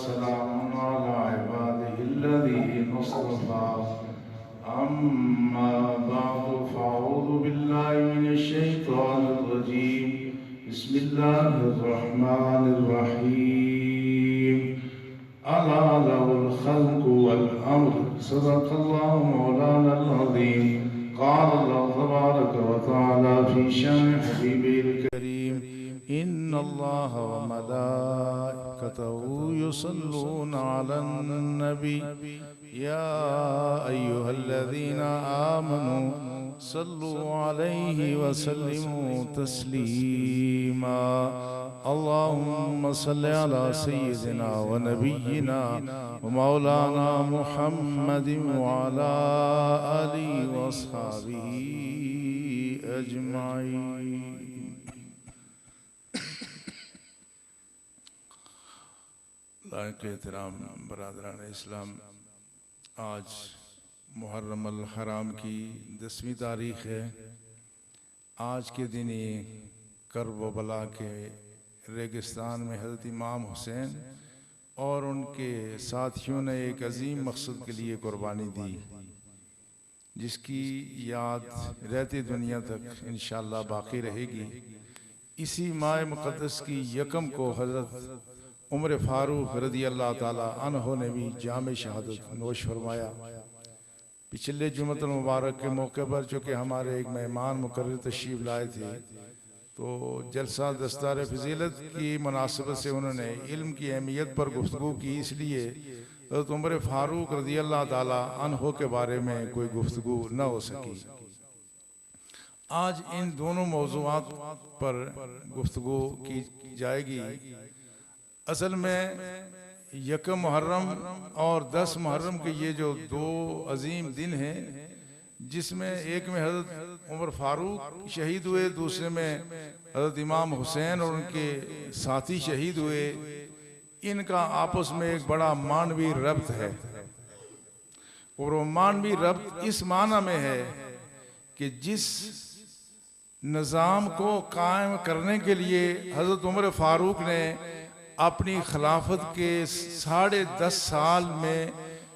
वसलामुन अला इबादिहिल्लज़ीना इस्तफ़ा अम्मा बअदु फ़अऊज़ु बिल्लाहि मिनश शैतानिर रजीम बिस्मिल्लाहिर रहमानिर रहीम अला लहुल खल्क़ु वल अम्र सदक़ल्लाहु मौलानल अज़ीम क़ाल अल्लाहु तबारक व तआला फ़ी शान हबीबिल करीम इन्नल्लाह व मलाइकतहु युसल्लूना अलन नबी या अय्युहल्लज़ीना आमनू सल्लु अलैहि व सल्लिमू तस्लीमा अल्लाहुम्मा सल्लि अला सय्यिदिना व नबिय्यिना व मौलाना मुहम्मदिन व अला आलिहि व अस्हाबिही अजमाइन। लायक एहतराम बरादरान इस्लाम, आज मुहर्रम अल हराम की 10वीं तारीख़ है। आज के दिन ही करबला के रेगिस्तान में हज़रत इमाम हुसैन और उनके साथियों ने एक अजीम मकसद के लिए कुर्बानी दी, जिसकी याद रहती दुनिया तक इंशाअल्लाह बाकी रहेगी। इसी माह मुक़द्दस की यकम को हज़रत उमर फारूक रज़ी अल्लाह ताला अन्हो ने भी जाम शहादत नोश फरमाया। पिछले जुमतुल मुबारक के मौके पर चूँकि हमारे एक मेहमान मुकर्रर तशरीफ़ लाए थे, तो जलसा दस्तार फजीलत की मुनासबत से उन्होंने इल्म की अहमियत पर गुफ्तगू की, इसलिए हज़रत उमर फारूक रज़ी अल्लाह ताला अन्हो के बारे में कोई गुफ्तगू न हो सकी। आज इन दोनों मौज़ूआत पर गुफ्तगू की जाएगी। असल में यकम मुहर्रम और 10 मुहर्रम के ये जो दो अजीम दिन हैं, जिसमें एक में हज़रत उमर फारूक शहीद हुए, दूसरे में हज़रत इमाम हुसैन और उनके साथी शहीद हुए, इनका आपस में एक बड़ा मानवी रब्त है। और वो मानवी रब्त इस माना में है कि जिस निज़ाम को कायम करने के लिए हज़रत उमर फारूक ने अपनी खिलाफत के 10.5 साल में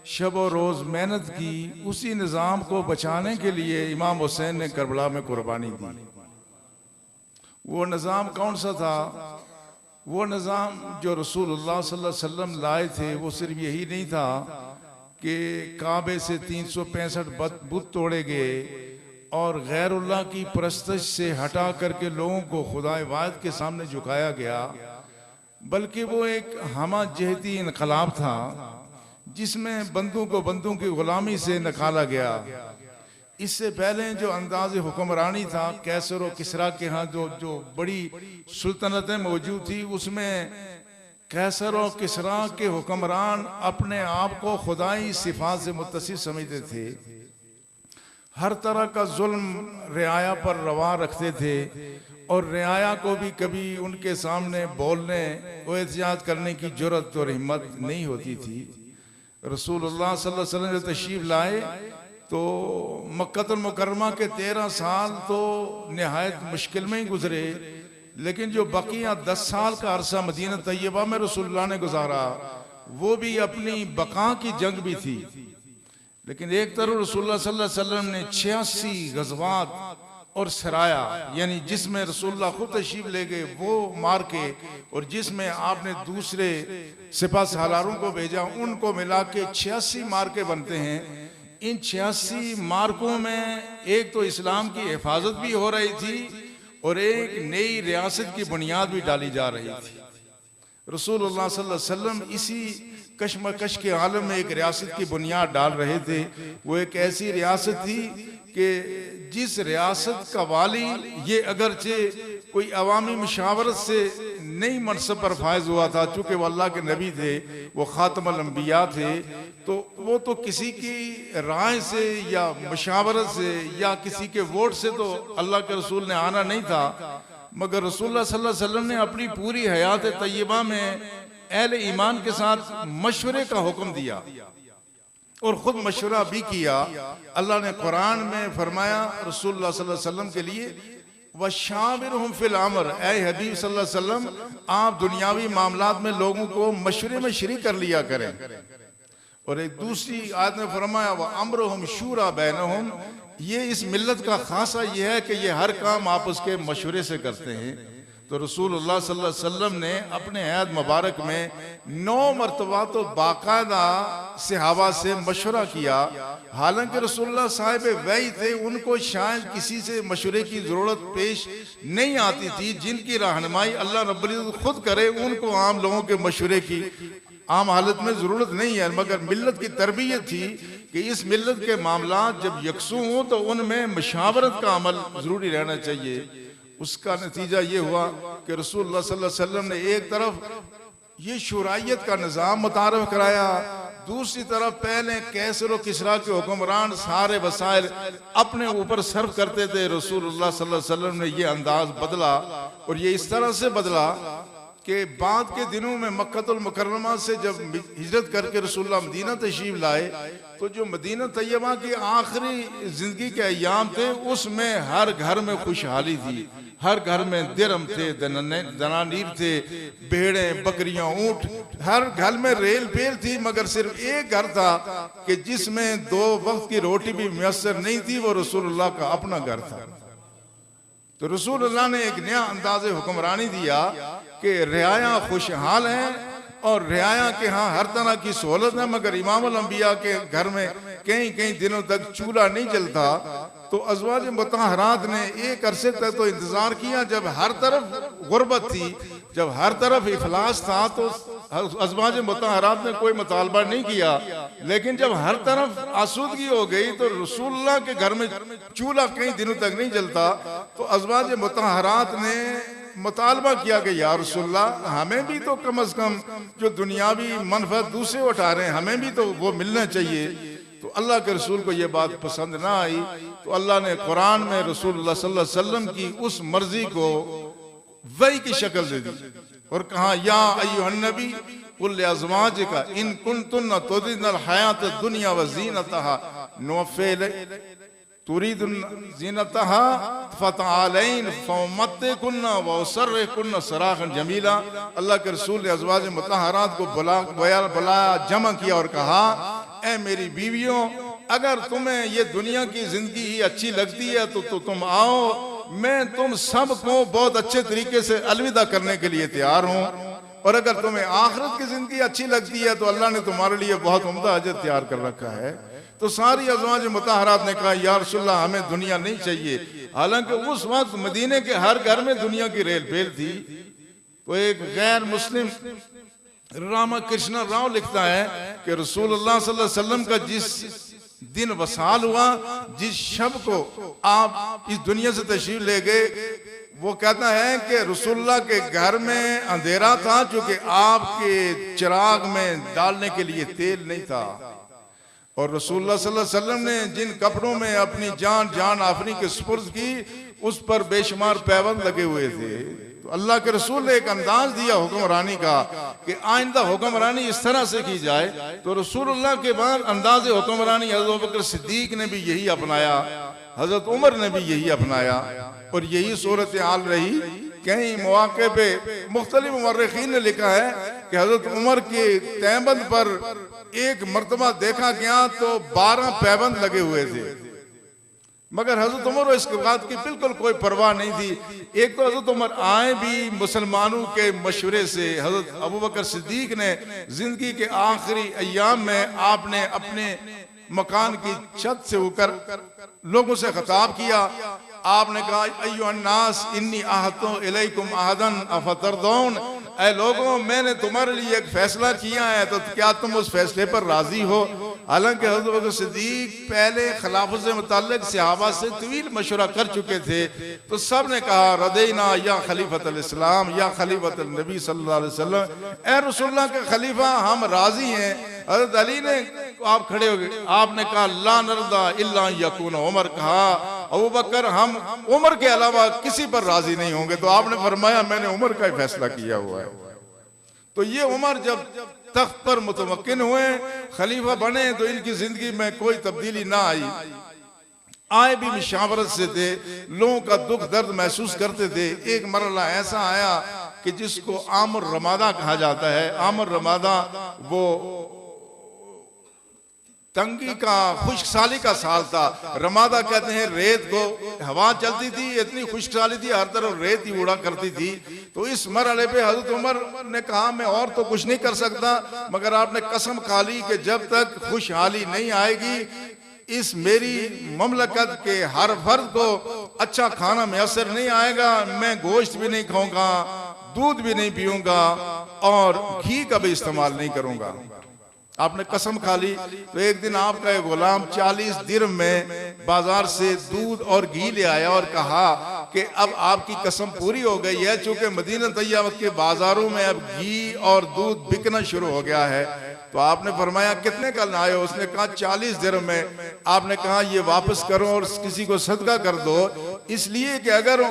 शब और रोज़ मेहनत की, उसी निज़ाम को बचाने के लिए इमाम हुसैन ने करबला में कुर्बानी दी। वो निज़ाम कौन सा था? वो निज़ाम जो रसूलुल्लाह सल्लल्लाहु अलैहि वसल्लम लाए थे, वो सिर्फ यही नहीं था कि काबे से 365 बुत तोड़े गए और गैरुल्लाह की परस्तश से हटा करके लोगों को खुदा वाहिद के सामने झुकाया गया, बल्कि वो एक हमा जहती इनकलाब था जिसमें बंदों को बंदों की गुलामी से निकाला गया। इससे पहले जो अंदाज़ हुक्मरानी था कैसर और किसरा के यहाँ जो बड़ी सुल्तनतें मौजूद थी, उसमें कैसर और किसरा के हुक्मरान अपने आप को खुदाई सिफात से मुत्तसिफ समझते थे। हर तरह का जुल्म रियाया पर रवा रखते थे और रियाया को भी कभी उनके सामने बोलने और एहतिजाज करने की जुर्रत और हिम्मत नहीं होती थी। रसूलुल्लाह सल्लल्लाहु अलैहि वसल्लम जब तशरीफ लाए तो मक्कतुल मुकर्रमा के 13 साल तो नहायत मुश्किल में ही गुजरे, लेकिन जो बकिया 10 साल का अरसा मदीना तैयबा में रसूलुल्लाह ने गुजारा, वो भी अपनी बका की जंग भी थी। लेकिन एक तरफ रसूलुल्लाह सल्लल्लाहु अलैहि वसल्लम ने 86 गज़वात और सराया, यानी जिसमें रसूलुल्लाह खुद तशरीफ ले गए वो मार के, और जिसमें आपने दूसरे सिपा सालारों को भेजा, उनको मिला के 86 मार्के बनते हैं। इन 86 मार्कों में एक तो इस्लाम की हिफाजत भी हो रही थी और एक नई रियासत की बुनियाद भी डाली जा रही थी। रसूलुल्लाह सल्लल्लाहु अलैहि वसल्लम इसी कशमकश के आलम में एक रियासत की बुनियाद डाल रहे थे। वो एक ऐसी रियासत थी कि जिस रियासत का वाली ये अगरचे कोई अवामी मुशावरत से नई मनसब पर फायज हुआ था, चूँकि वो अल्लाह के नबी थे, वो खातमुल अंबिया थे, तो वो तो किसी की राय से या मुशावरत से या किसी के वोट से तो अल्लाह के रसूल ने आना नहीं था, मगर रसूलुल्लाह सल्लल्लाहु अलैहि वसल्लम ने अपनी पूरी हयात तय्यबा में अहले ईमान के साथ मशवरे का हुक्म दिया और खुद मशवरा भी किया। अल्लाह ने कुरान में फरमाया रसूलुल्लाह सल्लल्लाहु अलैहि वसल्लम के लिए वशाविरहुम फिल अम्र, ऐ हबीब सल्लल्लाहु अलैहि वसल्लम, आप दुनियावी मामलात में लोगों को मशवरे में शरीक कर लिया करें। और एक दूसरी आयत में फरमाया व अम्रुहुम शूरा बैनहुम, ये इस मिल्लत का खासा ये है कि ये हर काम आपस के मशवरे से करते हैं। तो रसूलुल्लाह सल्लल्लाहु अलैहि वसल्लम ने अपने हयात मुबारक में 9 मरतबा तो बाकायदा सहाबा से मशवरा किया। हालांकि रसूलुल्लाह साहिब वही थे, उनको शायद किसी से मशवरे की ज़रूरत पेश नहीं आती थी। जिनकी रहनुमाई अल्लाह रब्बुल इज़्ज़त खुद करे, उनको आम लोगों के मशवरे की आम हालत में ज़रूरत नहीं है। मगर मिल्लत की तरबियत थी कि इस मिल्लत के मामलात जब यकसू हों तो उनमें मशावरत का अमल ज़रूरी रहना चाहिए। उसका नतीजा ये हुआ कि रसूलुल्लाह सल्लल्लाहु अलैहि वसल्लम ने एक तरफ ये शुराइयत का निज़ाम मुतारफ कराया, दूसरी तरफ पहले कैसर और किसरा के हुक्मरान सारे वसाइल अपने ऊपर सर्व करते थे। रसूलुल्लाह सल्लल्लाहु अलैहि वसल्लम ने ये अंदाज बदला, और ये इस तरह से बदला कि बाद के दिनों में मक्कतुल मुकर्रमा से जब हिजरत करके रसूलुल्लाह मदीना तशरीफ लाए, तो जो मदीना तैयबा की आखिरी जिंदगी के अय्याम थे, उसमें हर घर में खुशहाली थी, हर घर में दिरहम थे, दनानीर थे, भेड़ें बकरियां ऊंट, हर घर में रेल पेल थी। मगर सिर्फ एक घर था कि जिसमें 2 वक्त की रोटी भी मुयस्सर नहीं थी, वो रसूलुल्लाह का अपना घर था। तो रसूलुल्लाह ने एक नया अंदाज़े हुक्मरानी दिया कि रियाया खुशहाल हैं और रियाया के यहाँ हर तरह की सहूलत है, मगर इमामुल अंबिया के घर में कई कई दिनों तक चूल्हा नहीं जलता। तो अज़वाज मुतहहरात ने एक अरसे तक तो इंतजार किया, जब हर तरफ गुर्बत थी, जब हर तरफ इफलास था, तो अज़वाज मुतहहरात ने कोई मुतालबा नहीं किया। लेकिन जब हर तरफ आसूदगी हो गई तो रसूलुल्लाह के घर में चूल्हा कई दिनों तक नहीं जलता, तो अज़वाज मुतहहरात ने मुतालबा किया कि या रसूलुल्लाह, हमें भी तो कम अज कम जो दुनियावी मनफत दूसरे उठा रहे हैं, हमें भी तो वो मिलना चाहिए। तो अल्लाह के रसूल को ये बात पसंद ना आई, तो अल्लाह ने कुरान में रसूलुल्लाह सल्लल्लाहु अलैहि वसल्लम की उस मर्जी को वही की शक्ल दे दी और कहा या अय्युहन नबी कुल अज़वाजिका इन कुंतुन्ना तुरिदुल हयातद दुनिया व ज़ीनतहा नुवफ़्फ़ि तुरीदुन ज़ीनतहा फ़तआलैन फ़उम्मतिकुन्ना व उसर्रिकुन्ना सराहन जमीला। अल्लाह के रसूल ने अज़वाज मुतहहरात को बुलाया, जमा किया और कहा, ऐ मेरी बीवियों, अगर तुम्हें ये दुनिया की जिंदगी ही अच्छी लगती है तो तुम आओ, मैं तुम सबको बहुत अच्छे तरीके से अलविदा करने के लिए तैयार हूँ। और अगर तुम्हें आखिरत की जिंदगी अच्छी लगती है तो अल्लाह ने तुम्हारे लिए बहुत उम्दा अजर तैयार कर रखा है। तो सारी अज़वाज मुतहहरात ने कहा या रसूलल्लाह, हमें दुनिया नहीं चाहिए। हालांकि उस वक्त मदीने के हर घर में दुनिया की रेल पेल थी। तो एक गैर मुस्लिम रामा कृष्णा राव लिखता है कि रसूलुल्लाह सल्लल्लाहु अलैहि वसल्लम का जिस दिन वसाल हुआ, जिस शब को आप इस दुनिया से तशरीफ ले गए, वो कहता है कि रसूलुल्लाह के घर में अंधेरा था, क्योंकि आपके चिराग में डालने के लिए तेल नहीं था। और रसूलुल्लाह सल्लल्लाहु अलैहि वसल्लम ने जिन कपड़ों में अपनी जान आफरी के सुपुर्द की, उस पर बेशुमार पैबंद लगे हुए थे। तो अल्लाह के रसूल ने एक अंदाज दिया हुक्मरानी का कि आइंदा हुक्मरानी इस तरह से की जाए। तो रसूलुल्लाह के बाद अंदाज हुक्मरानी हज़रत अबू बकर सिद्दीक ने भी यही अपनाया, हज़रत उमर ने भी यही अपनाया, और यही सूरत हाल रही। कई मौके पे मुख्तलिफ मुअर्रिखीन ने लिखा है कि हज़रत उमर के तहबंद पर एक मर्तबा देखा गया तो 12 पैबंद लगे हुए थे, मगर हज़रत उमर इस बात की बिल्कुल कोई परवाह नहीं थी। एक तो हज़रत उमर आए भी मुसलमानों के मशवरे से। हज़रत अबू बकर सिद्दीक ने जिंदगी के आखिरी अय्याम में आपने अपने मकान की छत से ऊपर लोगों से खिताब किया। आपने कहा अय्युहन नास इन्नी आहतु इलैकुम आहदन अफतरदौन, ऐ लोगों, मैंने तुम्हारे लिए एक फैसला किया है, तो क्या तुम उस फैसले पर राजी हो। हालांकि हज़रत अबू बकर सिद्दीक पहले खिलाफत से मुताल्लिक सहाबा से तवील मशवरा कर चुके थे, तो सब ने कहा रदैना या खलीफतल इस्लाम या खलीफतल नबी सल्लल्लाहु अलैहि वसल्लम, ऐ रसूलुल्लाह के खलीफा, हम राजी हैं। हज़रत अली ने, आप खड़े हो गए, आपने कहा ला नरदा इल्ला यकून उमर, कहा अबू बकर, हम उमर के अलावा किसी पर राजी नहीं होंगे। तो आपने फरमाया मैंने उमर का ही फैसला किया हुआ है। तो ये उमर जब तख्त पर मुतमक्किन हुए, खलीफा बने, तो इनकी जिंदगी में कोई तब्दीली ना आई। आए भी मुशावरत से थे, लोगों का दुख दर्द महसूस करते थे। एक मरला ऐसा आया कि जिसको आमर रमादा कहा जाता है। आमर रमादा वो तंगी का, खुशहाली का साल था। रमादा कहते हैं रेत को, हवा चलती थी, इतनी खुशहाली थी, हर तरफ रेत ही उड़ा करती थी। तो इस मरहले पे हजरत उमर ने कहा मैं और तो कुछ नहीं कर सकता, मगर आपने कसम खा ली कि जब तक खुशहाली नहीं आएगी इस मेरी ममलकत के हर फर्द को अच्छा खाना मैसर नहीं आएगा, मैं गोश्त भी नहीं खाऊंगा, दूध भी नहीं पीऊंगा और घी का भी इस्तेमाल नहीं करूंगा। आपने कसम खा ली। तो एक दिन आपका एक गुलाम 40 दिरहम में बाजार से दूध और घी ले आया और कहा कि अब आपकी कसम पूरी हो गई है, चूंकि मदीना तैयबा के बाजारों में अब घी और दूध बिकना शुरू हो गया है। तो आपने फरमाया कितने का लाए हो? उसने कहा 40 दिरहम में। आपने कहा ये वापस करो और किसी को सदका कर दो, इसलिए कि अगर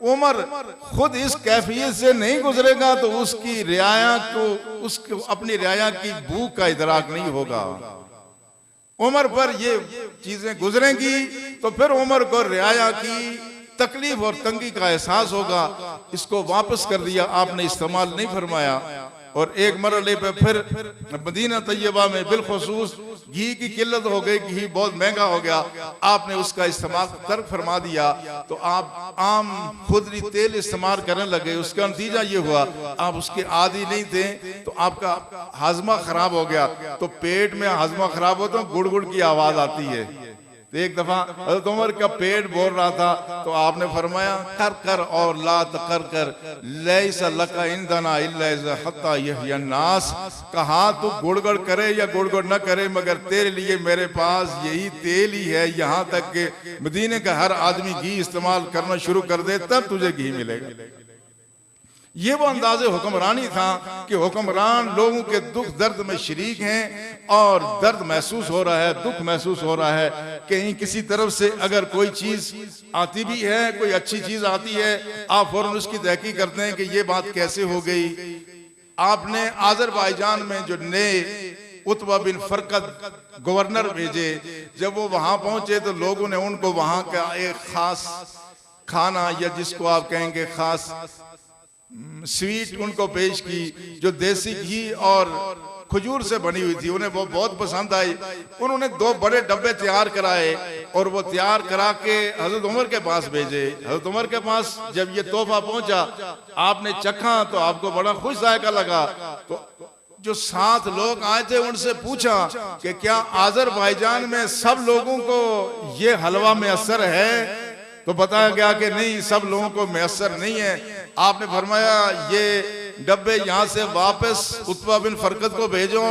उमर खुद इस कैफियत से नहीं गुजरेगा तो उसकी रियाया को, उसको अपनी रियाया की भूख का इदराक नहीं होगा। उमर पर ये चीजें गुजरेंगी तो फिर उमर को रियाया की तकलीफ और तंगी का एहसास होगा। इसको वापस कर दिया, आपने इस्तेमाल नहीं फरमाया। और एक मरहले पे फिर मदीना तैयबा में बिलखुसूस घी की किल्लत हो गई, घी बहुत महंगा हो गया, आपने उसका इस्तेमाल तर्क फरमा दिया। तो आप आम खुदरी तेल इस्तेमाल करने लगे। उसका नतीजा ये हुआ आप उसके आदी नहीं थे तो आपका हाजमा खराब हो गया। तो पेट में हाजमा खराब हो तो गुड़ गुड़ की आवाज आती है। तो एक दफा हज़रत उमर का पेट बोल रहा था तो आपने फरमाया कर कर और ला कर कर लैसा लका इंदना इल्ला हत्ता यहया नास। कहा तू गुड़गुड़ करे या गुड़गुड़ न करे मगर तेरे लिए मेरे पास यही तेल ही है, यहाँ तक कि मदीने का हर आदमी घी इस्तेमाल करना शुरू कर दे तब तुझे घी मिलेगा। ये वो अंदाज़े हुक्मरानी था कि हुक्मरान लोगों के दुख दर्द में शरीक हैं और दर्द महसूस हो रहा है, दुख महसूस हो रहा है। कहीं किसी तरफ से अगर कोई चीज आती भी है, कोई अच्छी चीज आती है, आप फौरन उसकी तहकीक करते हैं कि ये बात कैसे हो गई। आपने आज़रबाईजान में जो नए उत्बा बिन फरकत गवर्नर भेजे, जब वो वहां पहुंचे तो लोगों ने उनको वहां का एक खास खाना या जिसको आप कहेंगे खास स्वीट उनको पेश की, जो देसी घी और खजूर से बनी हुई थी। उन्हें वो बहुत पसंद आई। उन्होंने 2 बड़े डब्बे तैयार कराए और वो तैयार करा के हजरत उमर के पास भेजे। हजरत उमर के पास जब ये तोहफा पहुंचा आपने चखा तो आपको बड़ा खुश जायका लगा। तो जो 7 लोग आए थे उनसे पूछा कि क्या आज़रबाईजान में सब लोगों को ये हलवा मैसर है? तो बताया गया कि नहीं, सब लोगों को मैसर नहीं है। आपने फरमाया ये डब्बे यहाँ से वापस उत्बा बिन फरकत को भेजो,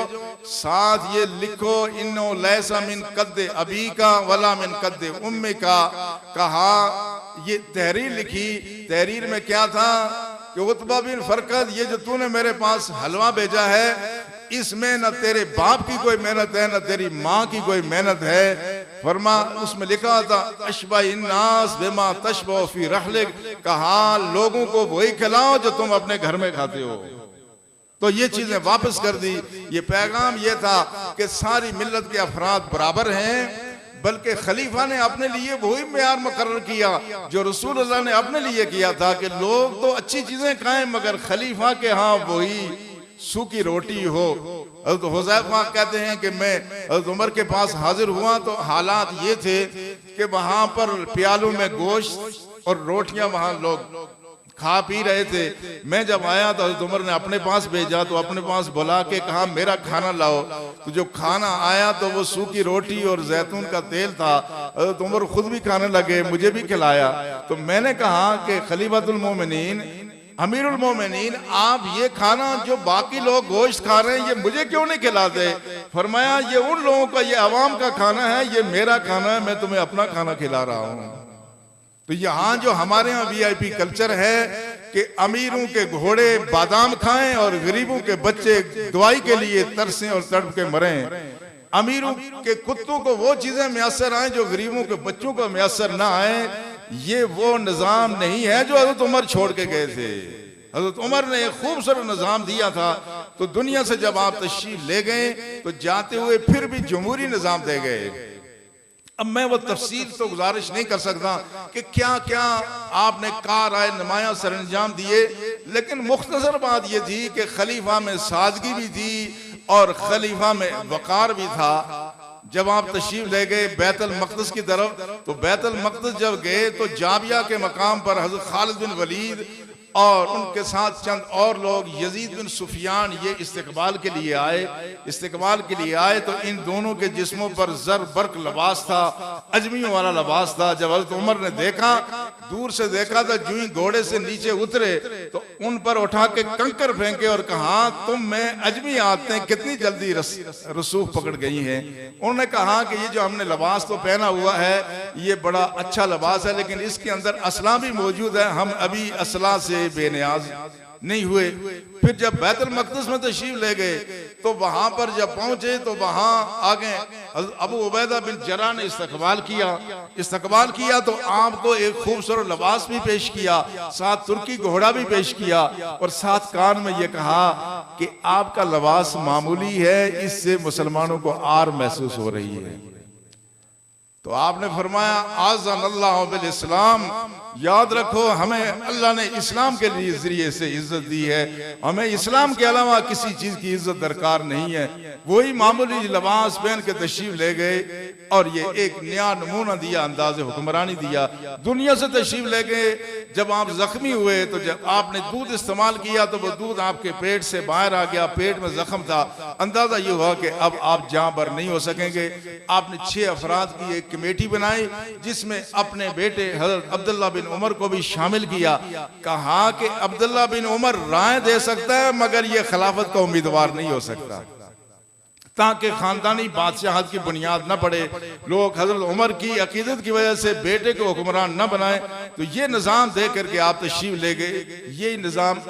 साथ ये लिखो इन्नो लैसा मिन कद्दे अबी का वला मिन कद्दे उम्मी का। कहा ये तहरीर लिखी। तहरीर में क्या था कि उत्बा बिन फरकत ये जो तूने मेरे पास हलवा भेजा है इसमें न तेरे बाप की कोई मेहनत है न तेरी माँ की कोई मेहनत है। फरमा उसमें लिखा था अशबा इन्नास बिमा तशबा फी रहलिक। कहा लोगों को वही खिलाओ जो तुम अपने घर में खाते हो। तो ये चीजें वापस कर दी। ये पैगाम ये था कि सारी मिल्लत के अफराद बराबर हैं, बल्कि खलीफा ने अपने लिए वही मेयार मुकर्रर किया जो रसूल अल्लाह ने अपने लिए किया था कि लोग तो अच्छी चीजें खाएं मगर खलीफा के यहाँ वही सूखी रोटी हो। हज़रत हुज़ैफा कहते हैं कि मैं हज़रत उमर के पास हाजिर हुआ तो हालात ये थे कि वहां पर प्यालों में गोश्त और रोटियां वहां लोग खा पी रहे थे। मैं जब आया तो हज़रत उमर ने अपने पास भेजा तो अपने पास बुला के कहा मेरा खाना लाओ। तो जो खाना आया तो वो सूखी रोटी और जैतून का तेल था। हज़रत उमर खुद भी खाने लगे, मुझे भी खिलाया। तो मैंने कहा कि खलीफतुल मोमिनीन अमीरुल मोमिनीन आप ये खाना जो बाकी लोग गोश्त खा रहे हैं ये मुझे क्यों नहीं खिलाते? फरमाया ये उन लोगों का, ये अवाम का खाना है, ये मेरा खाना है, मैं तुम्हें अपना खाना खिला रहा हूँ। तो यहाँ जो हमारे यहाँ VIP कल्चर है कि अमीरों के घोड़े बादाम खाएं और गरीबों के बच्चे दवाई के लिए तरसें और तड़प के मरें। अमीरों के कुत्तों को वो चीजें मैसर आए जो गरीबों के बच्चों को मैसर ना आए, ये वो निजाम नहीं है जो हज़रत उमर छोड़ के गए थे। हज़रत उमर ने एक खूबसूरत निजाम दिया था। तो दुनिया से जब आप तशरीफ ले गए तो जाते हुए फिर भी जमहूरी निजाम दे गए। अब मैं वो तफसील तो गुजारिश नहीं कर सकता कि क्या क्या आपने कार आए नुमाया सरंजाम दिए, लेकिन मुख्तसर बात ये थी कि खलीफा में सादगी भी थी और खलीफा में वकार भी था। जब आप तशरीफ ले गए बैतुल मक़दिस की तरफ, तो बैतुल मक़दिस जब गए तो जाबिया के मकाम पर हज़रत खालिद बिन वलीद और उनके साथ चंद और लोग यजीद बिन सुफियान ये इस्तकबाल के लिए आए। तो इन दोनों के जिस्मों पर जर बर्क लिबास था, अजमियों वाला लिबास था। जब हज़रत उमर ने देखा, दूर से देखा तो जूं ही घोड़े से नीचे उतरे तो उन पर उठा के कंकर फेंके और कहा, तुम में अजमी आते हैं कितनी जल्दी रसूख पकड़ गई हैं। उन्होंने कहा कि ये जो हमने लिबास तो पहना हुआ है ये बड़ा अच्छा लिबास है, लेकिन इसके अंदर असला भी मौजूद है, हम अभी असला से बेनियाज नहीं हुए। फिर जब बैतुल मक़दिस में तशरीफ ले गए तो वहां पर जब पहुंचे तो वहां आगे अबू उबैदा बिन जर्राह ने इस्तकबाल किया तो आपको एक खूबसूरत लिबास भी पेश किया, साथ तुर्की घोड़ा भी पेश किया और साथ कान में ये कहा कि आपका लिबास मामूली है, इससे मुसलमानों को आर महसूस हो रही है। तो आपने फरमाया, आज़न अल्लाह बिल इस्लाम, याद रखो हमें अल्लाह ने इस्लाम के लिए जरिए से इज्जत दी है, हमें इस्लाम के अलावा किसी चीज की इज्जत दरकार नहीं है। वही मामूली लिबास पहन के तशरीफ ले गए और ये एक नया नमूना दिया, अंदाज़े हुक्मरानी दिया, दुनिया से तशरीफ ले गए। जब आप जख्मी हुए तो जब आपने दूध इस्तेमाल किया तो वो दूध आपके पेट से बाहर आ गया, पेट में जख्म था, अंदाजा ये हुआ कि अब आप जां बर नहीं हो सकेंगे। आपने 6 अफराद की एक कमेटी बनाई जिसमें अपने बेटे हजरत अब्दुल्ला बिन उमर को भी शामिल किया। कहा कि अब्दुल्ला बिन उमर राय दे सकता है मगर ये खिलाफत का उम्मीदवार नहीं हो सकता, ताकि खानदानी बादशाहत की बुनियाद न पड़े, लोग हजरत उमर की अकीदत की वजह से बेटे को हुक्मरान न बनाए। तो ये निज़ाम दे करके आप तशरीफ ले गए। ये निज़ाम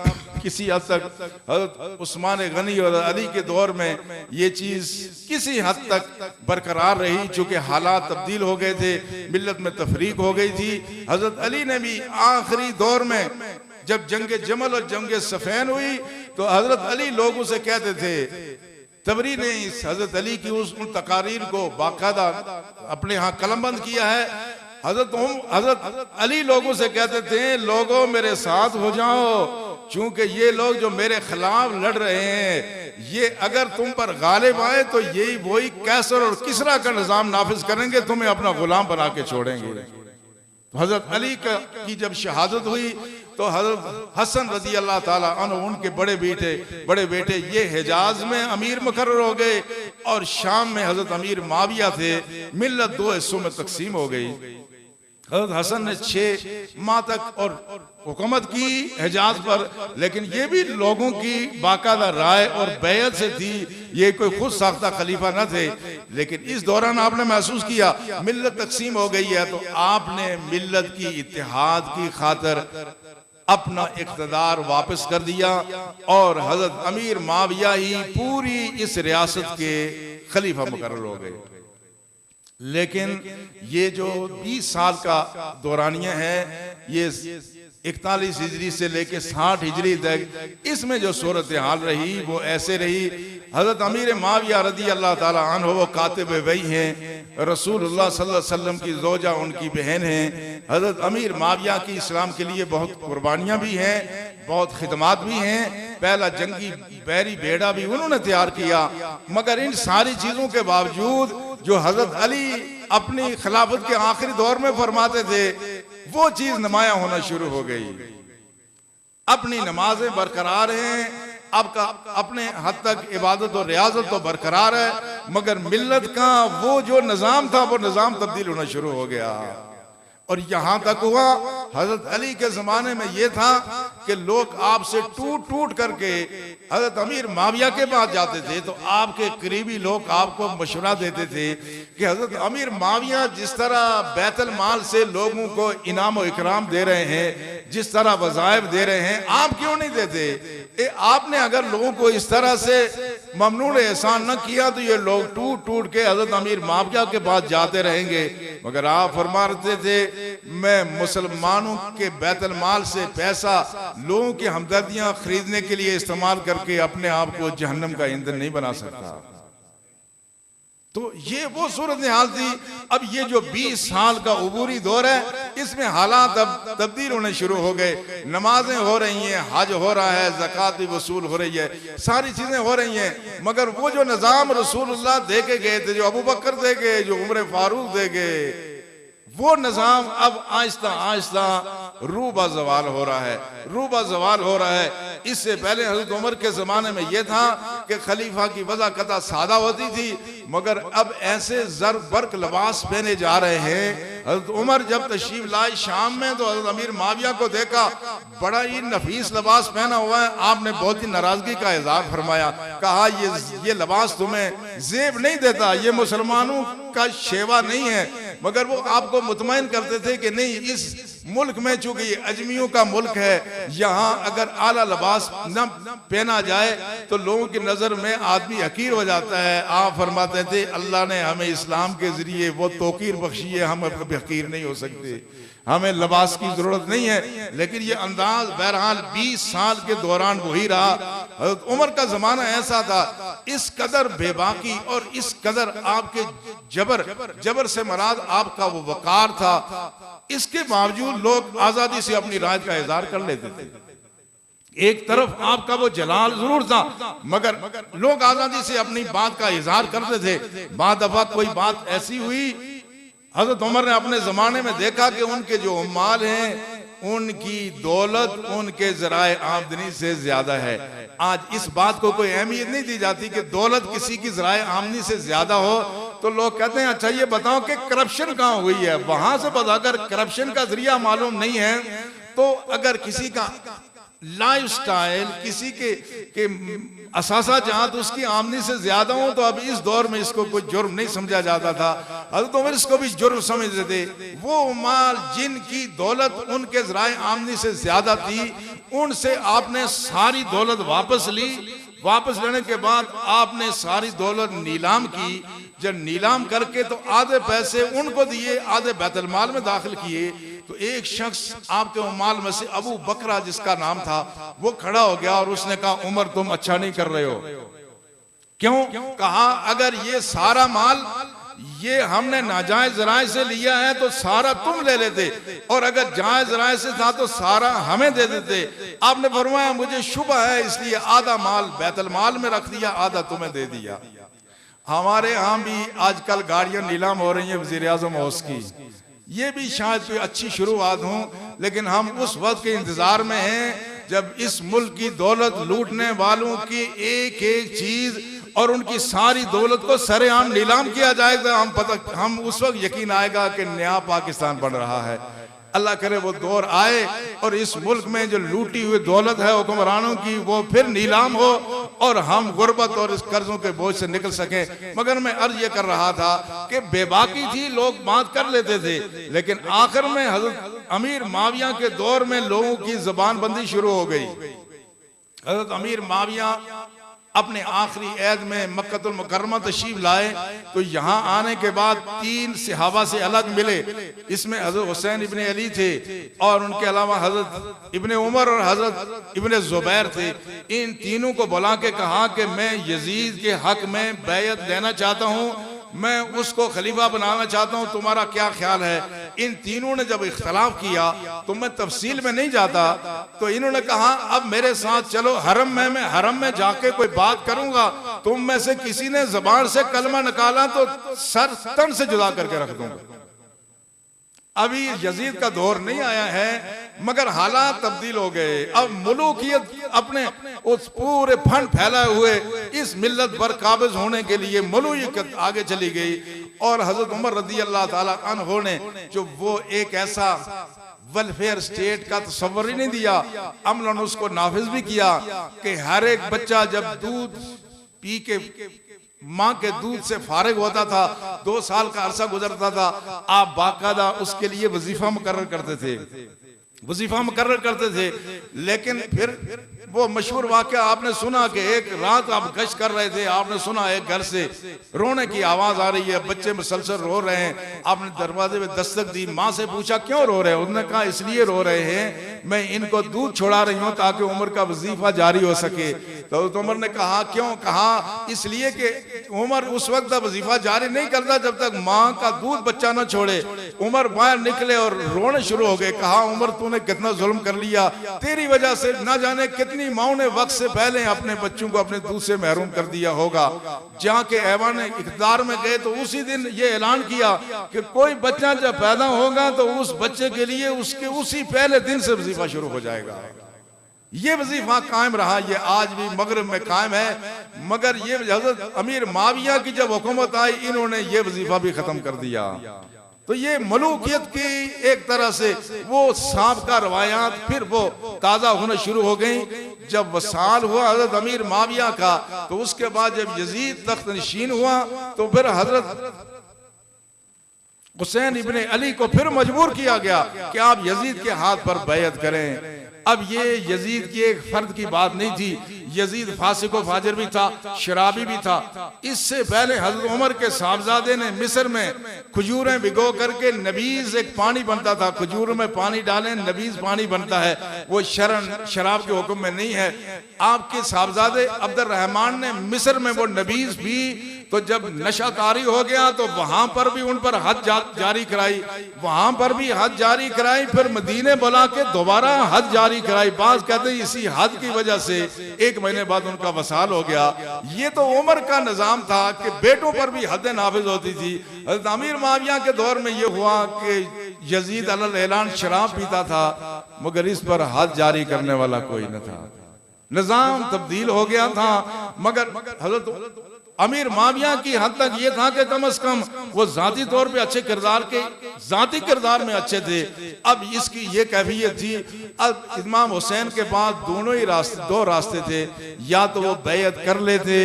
किसी हद तक हजरत उस्मान गनी और अली के दौर में ये चीज किसी हद तक बरकरार रही, चूंकि हालात तब्दील हो गए थे, मिल्लत में तफरीक हो गई थी। हजरत अली ने भी आखिरी दौर में जब जंग जमल और जंग सफैन हुई तो हजरत अली लोगों से कहते थे, तबरी ने इस हजरत अली की उन तकारीर को बाकायदा अपने यहाँ कलमबंद किया है। हजरत अली लोगों से कहते थे, लोगों मेरे साथ हो जाओ, चूंकि ये लोग जो मेरे खिलाफ लड़ रहे हैं ये अगर तुम पर गालिब आए तो यही वही कैसर और किसरा का निजाम नाफिज करेंगे, तुम्हें अपना गुलाम बना के छोड़ेंगे। तो हजरत अली की जब शहादत हुई तो हजरत हसन रजी अल्लाह ताला अन्हु उनके बड़े बेटे ये हिजाज में अमीर मुकर्रर हो गए और शाम में हजरत अमीर माविया थे। मिल्लत 2 हिस्सों में तकसीम हो गई। हजरत हसन ने 6 माह तक और हुकूमत की हिजाज पर, लेकिन ये भी लोगों की बाकायदा राय और बैयत से थी, ये कोई खुद साख्ता खलीफा न थे। लेकिन इस दौरान आपने महसूस किया मिल्लत तकसीम हो गई है, तो आपने मिल्लत की इत्तेहाद की खातिर अपना इख्तिदार वापस कर दिया और हजरत अमीर माविया ही पूरी इस रियासत के खलीफा मुकर्रर हो गए। लेकिन ये जो 20 साल का दौरानिया है, ये 41 हिजरी से लेके 60 हिजरी तक इसमें जो सूरत हाल रही वो ऐसे रही। हजरत अमीर माविया रदी अल्लाह ताला अन्हु वो कातिब वही हैं, रसूलुल्लाह सल्लल्लाहु अलैहि वसल्लम की ज़ौजा उनकी बहन है। हजरत अमीर माविया की इस्लाम के लिए बहुत कुर्बानियाँ भी हैं, बहुत खिदमात भी हैं। पहला जंगी बैरी बेड़ा भी उन्होंने तैयार किया, मगर इन सारी चीज़ों के बावजूद जो हजरत अली अपनी खिलाफत के आखिरी दौर में फरमाते थे वो चीज नुमाया होना शुरू हो गई। अपनी नमाजें बरकरार हैं, अपने हद तक इबादत और रियाजत तो बरकरार है, मगर मिल्लत का वो जो निज़ाम था वो निज़ाम तब्दील होना शुरू हो गया। और यहां तक हुआ हजरत अली के जमाने में यह था कि लोग आपसे टूट करके हजरत अमीर माविया के पास जाते थे तो आपके करीबी लोग आपको मशवरा देते थे कि हजरत अमीर माविया जिस तरह बैतुल माल से लोगों को इनाम और इकराम दे रहे हैं, जिस तरह वज़ाइफ दे रहे हैं, आप क्यों नहीं देते? आपने अगर लोगों को इस तरह से ममनून एहसान न किया तो ये लोग टूट के हजरत अमीर माविया के पास जाते रहेंगे। मगर आप फरमा रहे थे, मैं मुसलमानों के बैतुल माल से पैसा लोगों की हमदर्दियां खरीदने के लिए इस्तेमाल करके अपने आप को जहन्नम का ईंधन नहीं बना सकता। तो ये वो सूरत हाल थी। अब ये जो 20 साल का उबूरी दौर है, इसमें हालात अब तब्दील होने शुरू हो गए। नमाजें हो रही हैं, हज हो रहा है, ज़कात भी वसूल हो रही है, सारी चीजें हो रही हैं, मगर वो जो निज़ाम रसूलुल्लाह दे के गए थे, जो अबू बकर दे गए, जो उमर फारूक दे गए, वो निज़ाम अब आहिस्ता आहिस्ता रूबा जवाल हो रहा है, रूबा जवाल हो रहा है। इससे पहले हज़रत उमर के ज़माने में यह था कि खलीफा की वज़ा कता सादा होती थी, मगर अब ऐसे ज़र बर्क लिबास पहने जा रहे हैं। हज़रत उमर जब तशरीफ लाए शाम में, तो हज़रत अमीर माविया को देखा, बड़ा ही नफीस लिबास पहना हुआ है। आपने बहुत ही नाराजगी का इज़हार फरमाया, कहा ये लिबास तुम्हें ज़ेब नहीं देता, ये मुसलमानों का शेवा नहीं है। मगर वो आपको मुतमईन करते थे कि नहीं, इस मुल्क में चूंकि अजमियों का मुल्क है, यहाँ अगर आला लिबास न पहना जाए तो लोगों की नजर में आदमी हकीर हो जाता है। आप फरमाते थे अल्लाह ने हमें इस्लाम के जरिए वो तौकीर बख्शी है, हम कभी हकीर नहीं हो सकते, हमें लिबास की जरूरत नहीं है। लेकिन ये अंदाज बहरहाल 20 साल के दौरान वही रहा। हज़रत उमर का जमाना ऐसा था, इस कदर बेबाकी और इस कदर आपके जबर से मराद आपका वो वकार था, इसके बावजूद लोग आजादी से अपनी राय का इजहार कर लेते थे। एक तरफ आपका वो जलाल जरूर था, मगर लोग आजादी से अपनी बात का इजहार करते थे। बाद दफा कोई बात ऐसी हुई, हज़रत उमर ने अपने ज़माने में देखा कि उनके जो उम्माल हैं, उनकी दौलत उनके ज़राए आमदनी से ज़्यादा है। आज इस बात को कोई अहमियत नहीं दी जाती कि दौलत किसी की ज़राए आमदनी से ज़्यादा हो, तो लोग कहते हैं अच्छा ये बताओ कि करप्शन कहाँ हुई है। वहां से पता, अगर करप्शन का जरिया मालूम नहीं है, तो अगर किसी का लाइफ स्टाइल, किसी के असासा जहां तो उसकी आमदनी से ज्यादा हो, तो अब इस दौर में इसको कोई जुर्म नहीं समझा जाता था। हज़रत उमर इसको भी जुर्म समझते थे। वो माल जिनकी दौलत उनके ज़राए आमदनी से ज्यादा थी, उनसे आपने सारी दौलत वापस ली। वापस लेने के बाद आपने सारी दौलत नीलाम की। जब नीलाम करके तो आधे पैसे उनको दिए, आधे बैतुल माल में दाखिल किए। तो एक शख्स आपके माल में से अबू बकरा जिसका नाम था, वो खड़ा हो गया और उसने कहा उमर तुम अच्छा नहीं कर रहे हो। क्यों? कहा अगर ये सारा माल ये हमने नाजायज राय से लिया है तो सारा तुम ले लेते, और अगर जायज राय से था तो सारा हमें दे देते। आपने फरमाया मुझे शुबा है, इसलिए आधा माल बैतुल माल में रख दिया, आधा तुम्हें दे दिया। हमारे यहाँ भी आजकल गाड़ियां नीलाम हो रही हैं वज़ीर आज़म हाउस की, ये भी शायद कोई अच्छी शुरुआत हो, लेकिन हम उस वक्त के इंतजार में हैं जब इस मुल्क की दौलत लूटने वालों की एक एक चीज और उनकी सारी दौलत को सरेआम नीलाम किया जाएगा। हम उस वक्त यकीन आएगा कि नया पाकिस्तान बन रहा है। अल्लाह करे वो दौर आए और इस मुल्क में जो लूटी हुई दौलत है हुक्मरानों की, वो फिर नीलाम हो और हम गुर्बत और इस कर्जों के बोझ से निकल सके। मगर मैं अर्ज ये कर रहा था कि बेबाकी थी, लोग बात कर लेते थे, लेकिन आखिर में हजरत अमीर माविया के दौर में लोगों की जबान बंदी शुरू हो गई। हजरत अमीर माविया अपने आखिरी ऐद में मक्कतुल मुकर्रमा तशरीफ लाए, तो यहाँ आने के बाद 3 सहाबा से अलग मिले। इसमें हजरत हुसैन इब्ने अली थे और उनके अलावा हजरत इब्ने उमर और हजरत इब्ने जुबैर थे। इन तीनों को बुला के कहा कि मैं यजीद के हक में बैयत लेना चाहता हूँ, मैं उसको खलीफा बनाना चाहता हूँ, तुम्हारा क्या ख्याल है। इन तीनों ने जब इख्तलाफ किया तो मैं तफसील में नहीं जाता, तो इन्होंने कहा अब मेरे साथ चलो हरम में, मैं हरम में जाके कोई बात करूंगा, तुम में से किसी ने जबान से कलमा निकाला तो सर तन से जुदा करके रख दूंगा। अभी यजीद का दौर नहीं आया है, मगर हालात तब्दील हो गए। अब मुलूकियत अपने उस पूरे फंड फैलाए हुए इस मिल्लत पर काबिज होने के लिए मुलूकियत आगे चली गई, और हजरत उमर रज़ी अल्लाह ताला अन्हु ने जो वो एक ऐसा वेलफेयर स्टेट का तस्वर ही नहीं दिया, अमलन उसको नाफिज भी किया कि हर एक बच्चा जब दूध पी के माँ के दूध से फारिग होता था, 2 साल का अरसा गुजरता था, आप बाकायदा उसके लिए वजीफा मुकर्रर करते थे, वजीफा मुकर्रर करते थे। लेकिन फिर वो मशहूर वाक़या आपने सुना कि एक रात आप गश्त कर रहे थे, आपने सुना एक घर से रोने की आवाज आ रही है, बच्चे मुसलसल रो रहे हैं। आपने दरवाजे में दस्तक दी, माँ से पूछा क्यों रो रहे हैं? उन्होंने कहा इसलिए रो रहे हैं, मैं इनको दूध छोड़ा रही हूँ ताकि उमर का वजीफा जारी हो सके। तो उमर ने कहा क्यों? कहा इसलिए कि उमर उस वक्त वजीफा जारी नहीं करता जब तक माँ का दूध बच्चा न छोड़े। उमर बाहर निकले और रोने शुरू हो गए। कहा उमर तूने कितना जुल्म कर लिया, तेरी वजह से ना जाने कितनी माओ ने वक्त से पहले अपने बच्चों को अपने दूध से महरूम कर दिया होगा। जहाँ के ऐवान इक़्तिदार में गए तो उसी दिन ये ऐलान किया कि कोई बच्चा जब पैदा होगा तो उस बच्चे के लिए उसके उसी पहले दिन से वजीफा शुरू हो जाएगा। ये वजीफा कायम रहा, ये आज भी मगरिब में कायम है। मगर ये हजरत अमीर माविया की जब हुकूमत आई, इन्होंने ये वजीफा भी खत्म कर दिया। तो ये मलूकियत की एक तरह से वो साबका रवायात फिर वो ताज़ा होना शुरू हो गई। जब वसाल हुआ हजरत अमीर माविया का, तो उसके बाद जब यजीद तख्त नशीन हुआ तो फिर हजरत हुसैन इब्ने अली को फिर मजबूर किया गया कि आप यजीद के हाथ पर बैयत करें। अब ये यजीद की एक फर्द की बात नहीं थी, यजीद फासिक व फाजिर भी था, शराबी भी था। इससे पहले हजरत उमर के साहबजादे ने मिस्र में खजूरें भिगो करके नबीज एक पानी बनता था, खजूर में पानी डालें नबीज पानी बनता है, वो शराब के हुक्म में नहीं है। आपके साहबजादे अब्दुल रहमान ने मिस्र में वो नबीज भी, तो जब नशा तारी हो गया तो वहां पर भी उन पर हद जारी कराई, वहां पर भी हद जारी कराई, फिर मदीने बुला के दोबारा हद जारी कराई। बाज कहते हैं इसी हद की वजह से 1 महीने बाद उनका वसाल हो गया। ये तो उमर का निजाम था कि बेटों पर भी हद नाफिज होती थी। हज़रत अमीर माविया के दौर में ये हुआ कि यजीद अलल ऐलान शराब पीता था, मगर इस पर हद जारी करने वाला कोई न था। निजाम तब्दील हो गया था। मगर हजरत अमीर माविया की हद तक ये था कि कम से कम वो जाती तौर पे अच्छे किरदार के जाती किरदार में अच्छे थे। अब इसकी ये कैफियत थी, अब इमाम हुसैन के पास दोनों ही रास्ते, 2 रास्ते थे, या तो वो बैयत कर लेते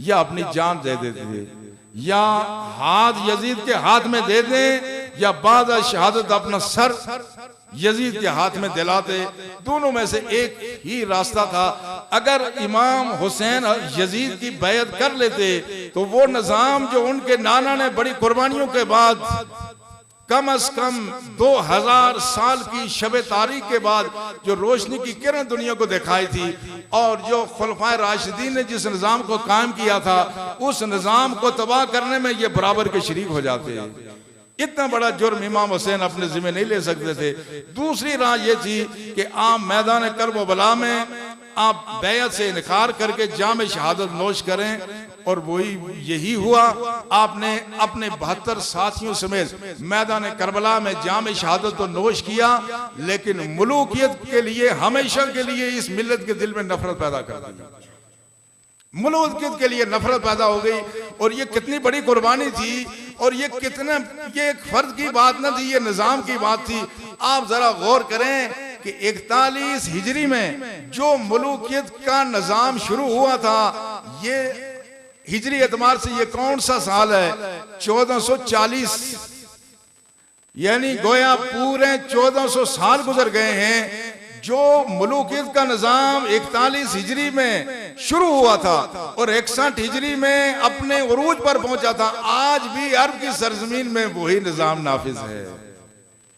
या अपनी जान दे देते थे, या हाथ यजीद के हाथ में दे दें या बाद शहादत अपना सर यजीद के हाथ में दिलाते। दोनों में से एक ही रास्ता था। अगर इमाम हुसैन यजीद की बैयत कर लेते तो वो निजाम जो उनके नाना ने बड़ी कुर्बानियों के बाद कम से कम 2000 साल की शब तारीख के बाद जो रोशनी की किरण दुनिया को दिखाई थी, और जो खुलफाए राशिदीन ने जिस निजाम को कायम किया था, उस निजाम को तबाह करने में ये बराबर के शरीक हो जाते। इतना बड़ा जुर्म इमाम हुसैन अपने जिम्मे नहीं ले सकते थे। दूसरी राह ये थी कि आप मैदान करबला में आप बैयत से इनकार करके जाम शहादत नोश करें, और वही यही हुआ। आपने अपने 72 साथियों समेत मैदान करबला में जाम शहादत तो नोश किया, लेकिन मुलूकियत के लिए हमेशा के लिए इस मिल्लत के दिल में नफरत पैदा कर दी। मुलूकियत के लिए नफरत पैदा हो गई, और ये कितनी बड़ी कुर्बानी थी, और ये कितने, ये एक फर्द की बात न थी, ये निजाम की बात थी। आप जरा गौर करें कि 41 हिजरी में जो मुलूकियत का निजाम शुरू हुआ था, ये हिजरी एतबार से ये कौन सा साल है? 1440, यानी गोया पूरे 1400 साल गुजर गए हैं। जो मुलूकियत का निजाम 41 हिजरी में शुरू हुआ था और 61 हिजरी में अपने उरूज पर पहुंचा था, आज भी अरब की सरजमीन में वही निजाम नाफिज है।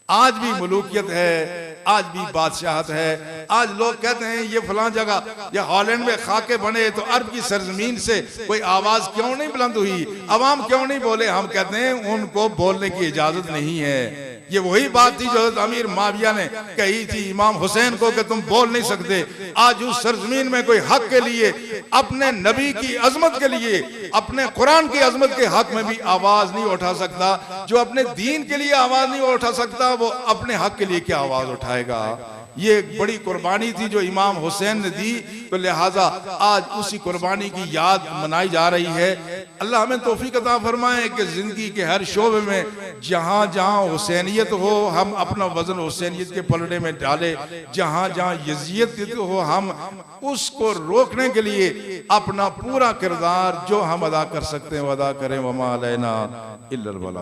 आज भी मुलूकियत है, आज भी बादशाहत है। आज लोग कहते हैं ये फलां जगह, ये हॉलैंड में खाके बने तो अरब की सरजमीन से कोई आवाज क्यों नहीं बुलंद हुई, अवाम क्यों नहीं बोले? हम कहते हैं उनको बोलने की इजाजत नहीं है। ये वही बात थी जो अमीर माविया ने कही थी इमाम हुसैन को कि तुम बोल नहीं सकते। आज उस सरजमीन में कोई हक के लिए, अपने नबी की अजमत के लिए, अपने कुरान की अजमत के हक में भी आवाज नहीं उठा सकता। जो अपने दीन के लिए आवाज नहीं उठा सकता, वो अपने हक के लिए क्या आवाज उठाएगा? ये एक बड़ी कुर्बानी थी जो इमाम हुसैन ने दी, तो लिहाजा आज उसी कुर्बानी की याद मनाई जा रही है। अल्लाह हमें तौफीक अता फरमाए कि जिंदगी के हर शोबे में जहाँ जहाँ हुसैनियत हो, हम अपना वजन हुसैनियत के पलड़े में डाले। जहाँ जहाँ यजीयत हो, हम उसको रोकने के लिए अपना पूरा किरदार जो हम अदा कर सकते हैं वो अदा करें। वमा अलैना इल्लल बलाग।